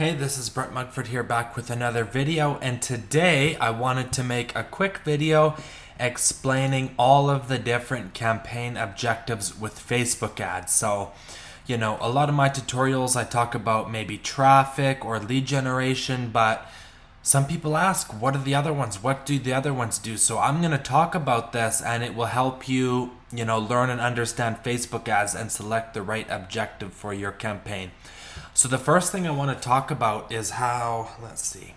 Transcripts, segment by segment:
Hey, this is Mugford here, back with another video, and today I wanted to make a quick video explaining all of the different campaign objectives with Facebook ads. So, a lot of my tutorials I talk about maybe traffic or lead generation, but some people ask, what are the other ones? What do the other ones do? So I'm going to talk about this, and it will help you, learn and understand Facebook ads and select the right objective for your campaign. So the first thing I want to talk about is let's see.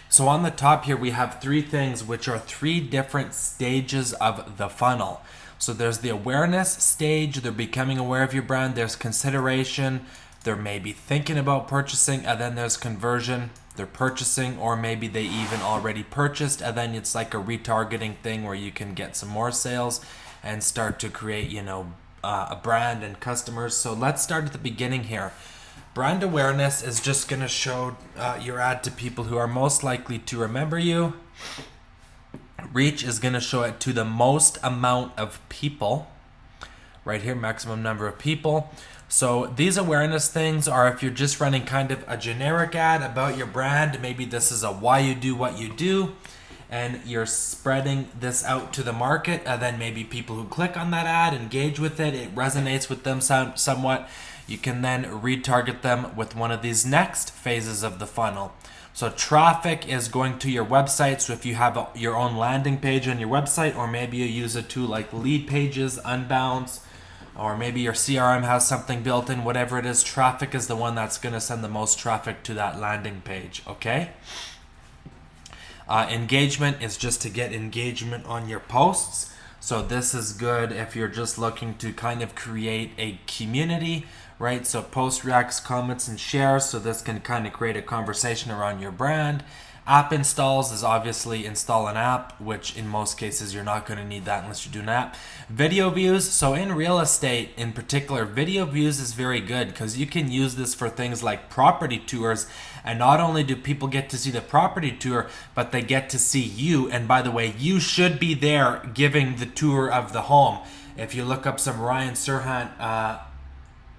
So on the top here, we have three things, which are three different stages of the funnel. So there's the awareness stage, they're becoming aware of your brand. There's consideration, they're maybe thinking about purchasing, and then there's conversion, they're purchasing, or maybe they even already purchased, and then it's like a retargeting thing where you can get some more sales and start to create, a brand and customers. So let's start at the beginning here. Brand awareness is just going to show your ad to people who are most likely to remember you. Reach is going to show it to the most amount of people. Right here, maximum number of people. So these awareness things are if you're just running kind of a generic ad about your brand, maybe this is a why you do what you do, and you're spreading this out to the market, and then maybe people who click on that ad, engage with it, it resonates with them somewhat. You can then retarget them with one of these next phases of the funnel. So traffic is going to your website. So if you have your own landing page on your website, or maybe you use a tool like Lead Pages, Unbounce, or maybe your CRM has something built in, whatever it is, traffic is the one that's going to send the most traffic to that landing page, okay? Engagement is just to get engagement on your posts. So this is good if you're just looking to kind of create a community, right? So post reacts, comments, and shares. So this can kind of create a conversation around your brand. App installs is obviously install an app, which in most cases you're not going to need that unless you do an app. Video views. So in real estate in particular, video views is very good because you can use this for things like property tours. And not only do people get to see the property tour, but they get to see you. And by the way, you should be there giving the tour of the home. If you look up some Ryan Serhant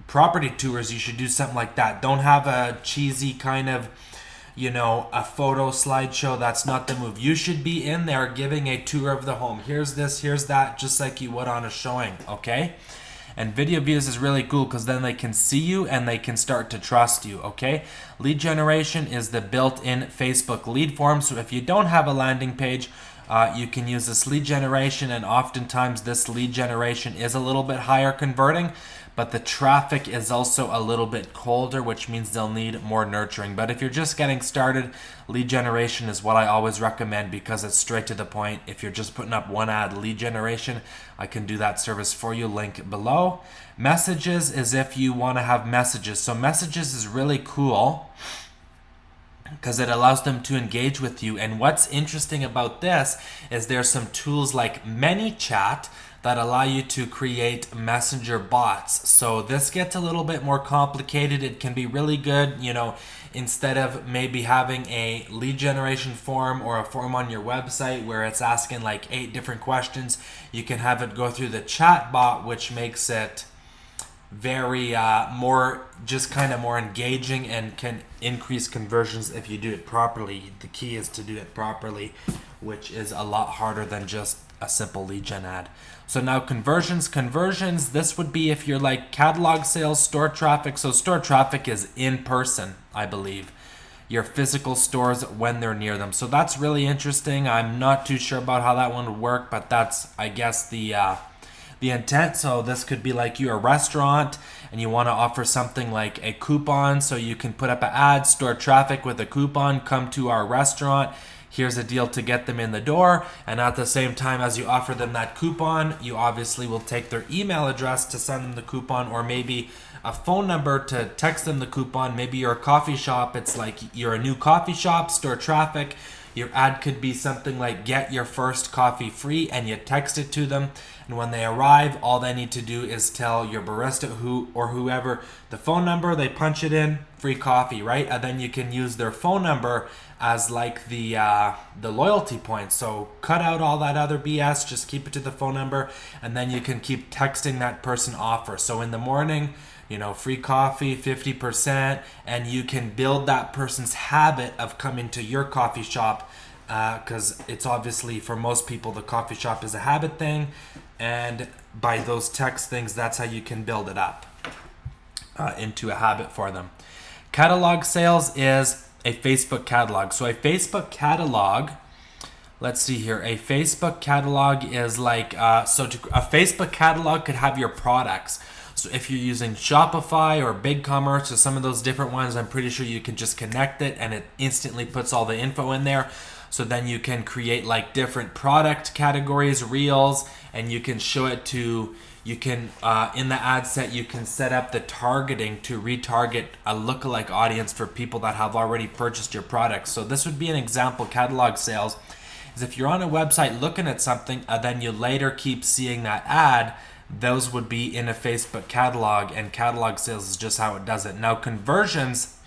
property tours, you should do something like that. Don't have a cheesy kind of a photo slideshow. That's not the move. You should be in there giving a tour of the home. Here's this, here's that, just like you would on a showing, okay? And video views is really cool because then they can see you and they can start to trust you, okay? Lead generation is the built-in Facebook lead form. So if you don't have a landing page, you can use this lead generation, and oftentimes this lead generation is a little bit higher converting, but the traffic is also a little bit colder, which means they'll need more nurturing. But if you're just getting started, lead generation is what I always recommend because it's straight to the point. If you're just putting up one ad, lead generation, I can do that service for you, link below. Messages is if you want to have messages. So messages is really cool because it allows them to engage with you. And what's interesting about this is there's some tools like ManyChat that allow you to create messenger bots. So this gets a little bit more complicated. It can be really good, instead of maybe having a lead generation form or a form on your website where it's asking like 8 different questions, you can have it go through the chat bot, which makes it very more engaging and can increase conversions if you do it properly. The key is to do it properly, which is a lot harder than just a simple lead gen ad. So now conversions, this would be if you're like catalog sales, store traffic. So store traffic is in person, I believe, your physical stores when they're near them. So that's really interesting. I'm not too sure about how that one would work, but that's, I guess, the intent. So this could be like you're a restaurant and you want to offer something like a coupon. So you can put up an ad, store traffic with a coupon, come to our restaurant. Here's a deal to get them in the door. And at the same time as you offer them that coupon, you obviously will take their email address to send them the coupon, or maybe a phone number to text them the coupon. Maybe you're a coffee shop. It's like you're a new coffee shop, store traffic. Your ad could be something like get your first coffee free, and you text it to them. And when they arrive, all they need to do is tell your barista whoever the phone number, they punch it in, free coffee, right? And then you can use their phone number as like the loyalty point. So cut out all that other BS, just keep it to the phone number, and then you can keep texting that person offer. So in the morning, free coffee, 50%, and you can build that person's habit of coming to your coffee shop, because it's obviously, for most people, the coffee shop is a habit thing, and by those text things, that's how you can build it up into a habit for them. Catalog sales is a Facebook catalog. So a Facebook catalog, let's see here. A Facebook catalog is like, a Facebook catalog could have your products. So if you're using Shopify or BigCommerce or some of those different ones, I'm pretty sure you can just connect it and it instantly puts all the info in there. So then you can create like different product categories, reels, and you can show it to, in the ad set, you can set up the targeting to retarget a lookalike audience for people that have already purchased your products. So this would be an example. Catalog sales is if you're on a website looking at something, then you later keep seeing that ad, those would be in a Facebook catalog, and catalog sales is just how it does it. Now, conversions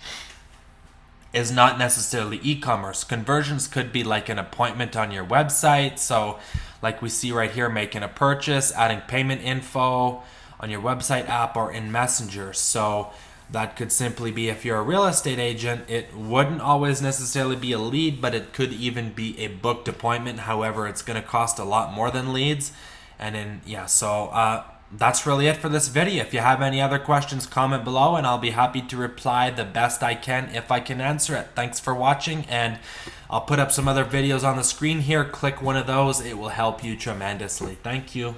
is not necessarily e-commerce. Conversions could be like an appointment on your website. So like we see right here, making a purchase, adding payment info on your website app or in Messenger. So that could simply be, if you're a real estate agent, it wouldn't always necessarily be a lead, but it could even be a booked appointment. However, it's going to cost a lot more than leads. And then, that's really it for this video. If you have any other questions, comment below and I'll be happy to reply the best I can if I can answer it. Thanks for watching, and I'll put up some other videos on the screen here. Click one of those. It will help you tremendously. Thank you.